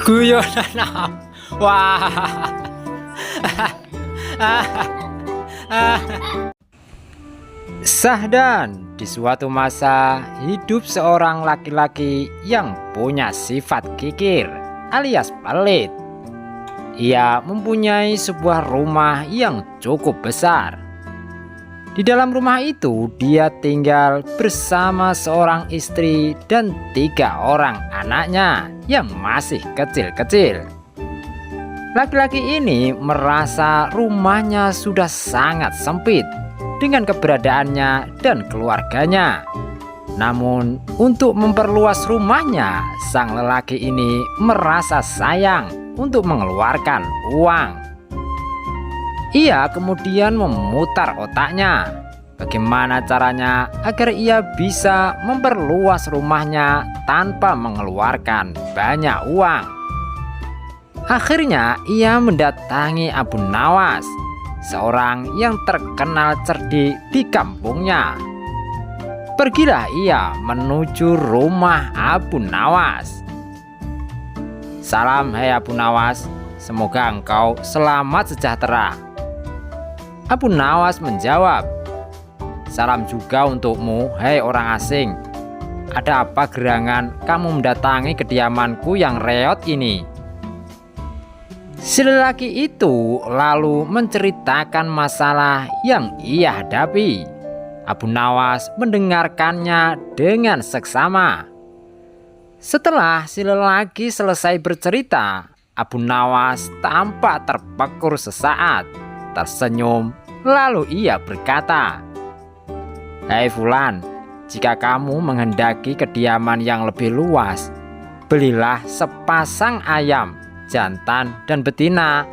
Guyonan. Wah. Sahdan, di suatu masa hidup seorang laki-laki yang punya sifat kikir alias pelit. Ia mempunyai sebuah rumah yang cukup besar. Di dalam rumah itu dia tinggal bersama seorang istri dan 3 orang anaknya yang masih kecil-kecil. Laki-laki ini merasa rumahnya sudah sangat sempit dengan keberadaannya dan keluarganya. Namun untuk memperluas rumahnya, sang lelaki ini merasa sayang untuk mengeluarkan uang. Ia kemudian memutar otaknya, bagaimana caranya agar ia bisa memperluas rumahnya tanpa mengeluarkan banyak uang. Akhirnya ia mendatangi Abu Nawas, seorang yang terkenal cerdik di kampungnya. Pergilah ia menuju rumah Abu Nawas. "Salam, hai Abu Nawas, semoga engkau selamat sejahtera." Abu Nawas menjawab, "Salam juga untukmu, hai orang asing. Ada apa gerangan kamu mendatangi kediamanku yang reot ini?" Si lelaki itu lalu menceritakan masalah yang ia hadapi. Abu Nawas mendengarkannya dengan seksama. Setelah si lelaki selesai bercerita, Abu Nawas tampak terpekur sesaat, tersenyum, lalu ia berkata, "Hai Fulan, jika kamu menghendaki kediaman yang lebih luas, belilah sepasang ayam, jantan dan betina,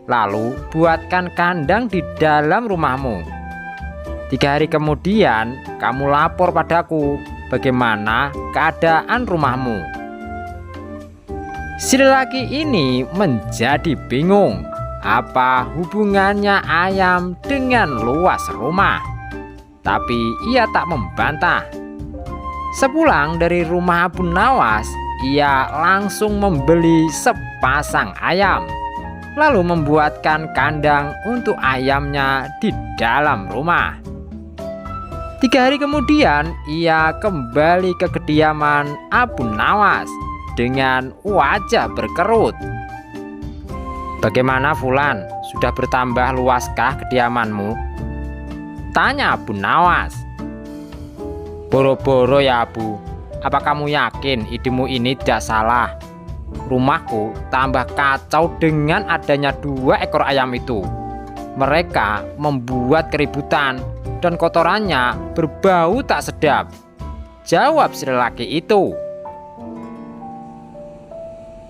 lalu buatkan kandang di dalam rumahmu. 3 hari kemudian kamu lapor padaku bagaimana keadaan rumahmu." Si lelaki ini menjadi bingung, apa hubungannya ayam dengan luas rumah. Tapi ia tak membantah. Sepulang dari rumah Abu Nawas, ia langsung membeli sepasang ayam, lalu membuatkan kandang untuk ayamnya di dalam rumah. 3 hari kemudian ia kembali ke kediaman Abu Nawas dengan wajah berkerut. "Bagaimana Fulan, sudah bertambah luaskah kediamanmu?" tanya Abu Nawas. "Boro-boro ya Abu. Apa kamu yakin idemu ini tidak salah? Rumahku tambah kacau dengan adanya 2 ekor ayam itu. Mereka membuat keributan dan kotorannya berbau tak sedap," jawab si lelaki itu.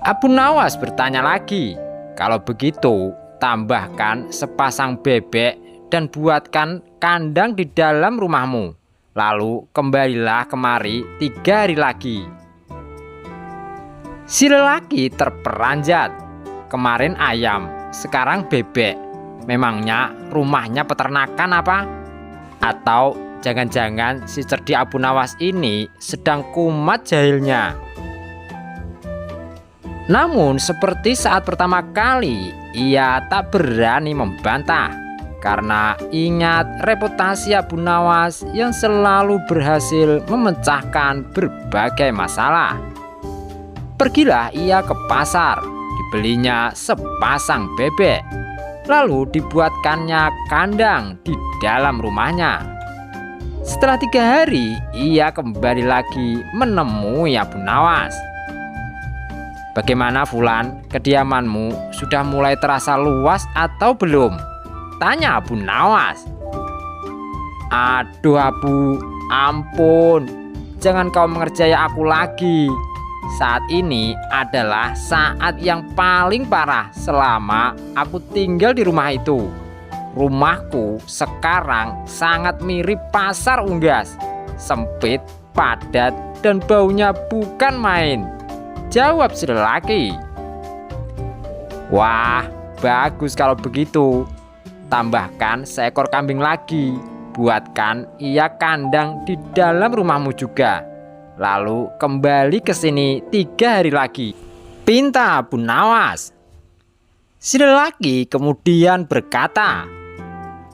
Abu Nawas bertanya lagi, "Kalau begitu, tambahkan sepasang bebek dan buatkan kandang di dalam rumahmu. Lalu kembalilah kemari 3 hari lagi." Si lelaki terperanjat. Kemarin ayam, sekarang bebek. Memangnya rumahnya peternakan apa? Atau jangan-jangan si cerdik Abu Nawas ini sedang kumat jahilnya? Namun seperti saat pertama kali, ia tak berani membantah karena ingat reputasi Abu Nawas yang selalu berhasil memecahkan berbagai masalah. Pergilah ia ke pasar, dibelinya sepasang bebek, lalu dibuatkannya kandang di dalam rumahnya. Setelah 3 hari, ia kembali lagi menemui Abu Nawas. "Bagaimana Fulan, kediamanmu sudah mulai terasa luas atau belum?" tanya Abu Nawas. "Aduh Abu, ampun, jangan kau mengerjai aku lagi. Saat ini adalah saat yang paling parah selama aku tinggal di rumah itu. Rumahku sekarang sangat mirip pasar unggas, sempit, padat, dan baunya bukan main," jawab si lelaki. "Wah, bagus kalau begitu. Tambahkan seekor kambing lagi, buatkan ia kandang di dalam rumahmu juga. Lalu kembali ke sini 3 hari lagi." pinta Abu Nawas. Si lelaki kemudian berkata,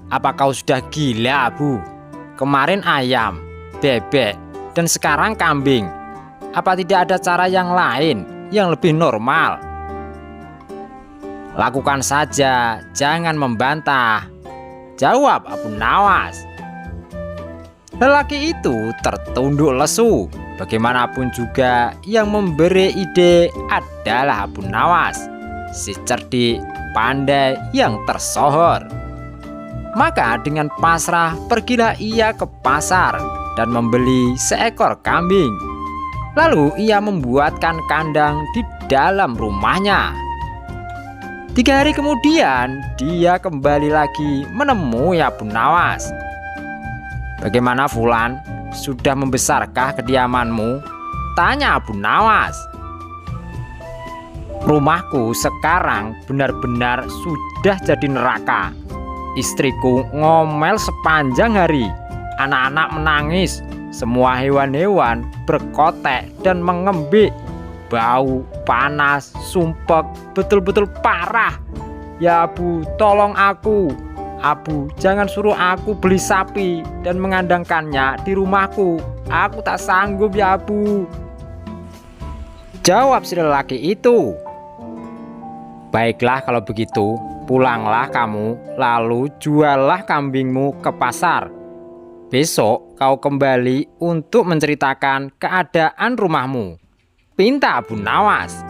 "Apa kau sudah gila, Abu? Kemarin ayam, bebek, dan sekarang kambing. Apa tidak ada cara yang lain yang lebih normal? Lakukan saja, jangan membantah," jawab Abu Nawas. Lelaki itu tertunduk lesu. Bagaimanapun juga yang memberi ide adalah Abu Nawas, si cerdik, pandai yang tersohor. Maka dengan pasrah pergilah ia ke pasar dan membeli seekor kambing. Lalu ia membuatkan kandang di dalam rumahnya. 3 hari kemudian dia kembali lagi menemui Abu Nawas. "Bagaimana Fulan? Sudah membesarkah kediamanmu?" tanya Abu Nawas. "Rumahku sekarang benar-benar sudah jadi neraka. Istriku ngomel sepanjang hari, anak-anak menangis, semua hewan-hewan berkotek dan mengembik. Bau, panas, sumpek, betul-betul parah. Ya Abu, tolong aku. Abu, jangan suruh aku beli sapi dan mengandangkannya di rumahku. Aku tak sanggup ya Abu," jawab si lelaki itu. "Baiklah kalau begitu, pulanglah kamu, lalu juallah kambingmu ke pasar. Besok kau kembali untuk menceritakan keadaan rumahmu," pinta Abu Nawas.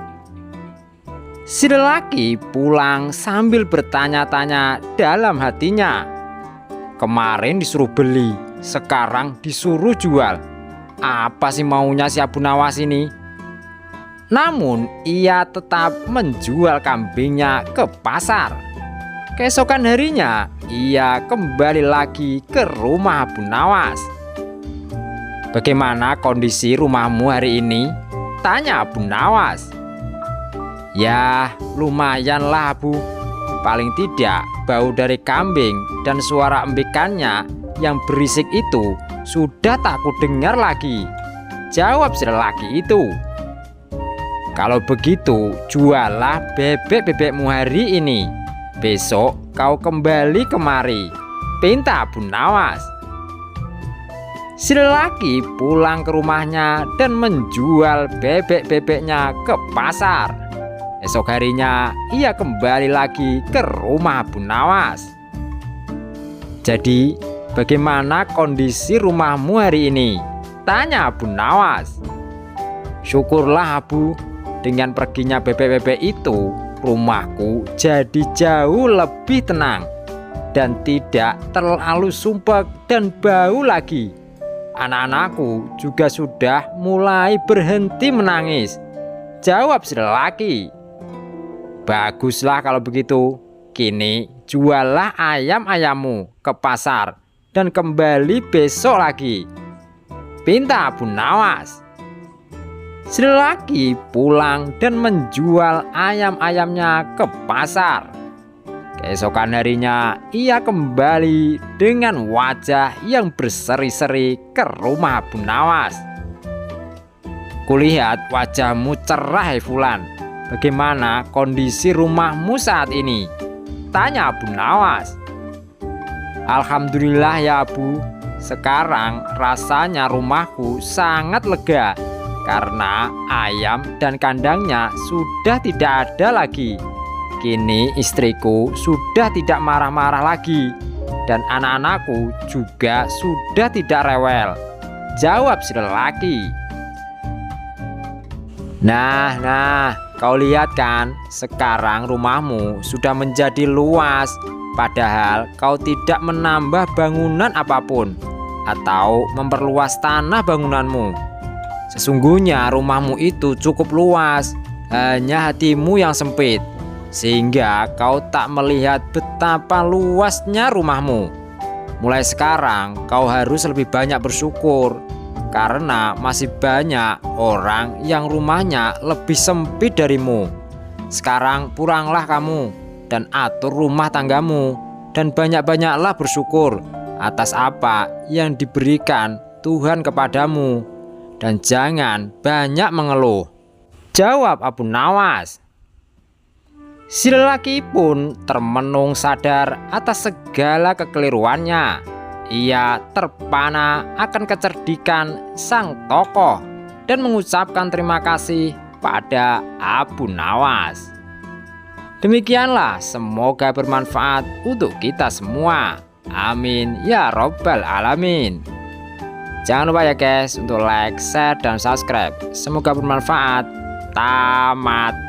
Si lelaki pulang sambil bertanya-tanya dalam hatinya. Kemarin disuruh beli, sekarang disuruh jual. Apa sih maunya si Abu Nawas ini? Namun ia tetap menjual kambingnya ke pasar. Keesokan harinya ia kembali lagi ke rumah Abu Nawas. "Bagaimana kondisi rumahmu hari ini?" tanya Abu Nawas. "Ya lumayanlah Abu. Paling tidak bau dari kambing dan suara embikannya yang berisik itu sudah tak kudengar lagi," jawab si lelaki itu. "Kalau begitu jualah bebek-bebekmu hari ini. Besok kau kembali kemari," pinta Abu Nawas. Si lelaki pulang ke rumahnya dan menjual bebek-bebeknya ke pasar. Esok harinya ia kembali lagi ke rumah Abu Nawas. "Jadi bagaimana kondisi rumahmu hari ini?" tanya Abu Nawas. "Syukurlah Abu, dengan perginya bebek-bebek itu, rumahku jadi jauh lebih tenang dan tidak terlalu sumpek dan bau lagi. Anak-anakku juga sudah mulai berhenti menangis," jawab si lelaki. "Baguslah kalau begitu. Kini juallah ayam-ayammu ke pasar dan kembali besok lagi," pinta Abu Nawas. Si lelaki pulang dan menjual ayam-ayamnya ke pasar. Keesokan harinya ia kembali dengan wajah yang berseri-seri ke rumah Abu Nawas. "Kulihat wajahmu cerah hai Fulan. Bagaimana kondisi rumahmu saat ini?" tanya Abu Nawas. "Alhamdulillah ya Abu, sekarang rasanya rumahku sangat lega karena ayam dan kandangnya sudah tidak ada lagi. Kini istriku sudah tidak marah-marah lagi dan anak-anakku juga sudah tidak rewel," jawab si lelaki. Nah, kau lihat kan, sekarang rumahmu sudah menjadi luas, padahal kau tidak menambah bangunan apapun atau memperluas tanah bangunanmu. Sesungguhnya rumahmu itu cukup luas, hanya hatimu yang sempit, sehingga kau tak melihat betapa luasnya rumahmu. Mulai sekarang kau harus lebih banyak bersyukur, karena masih banyak orang yang rumahnya lebih sempit darimu. Sekarang pulanglah kamu dan atur rumah tanggamu, dan banyak-banyaklah bersyukur atas apa yang diberikan Tuhan kepadamu, dan jangan banyak mengeluh. jawab Abu Nawas. Si lelaki pun termenung sadar atas segala kekeliruannya. Ia terpana akan kecerdikan sang tokoh dan mengucapkan terima kasih pada Abu Nawas. Demikianlah, semoga bermanfaat untuk kita semua. Amin ya robbal alamin. Jangan lupa ya guys untuk like, share, dan subscribe. Semoga bermanfaat. Tamat.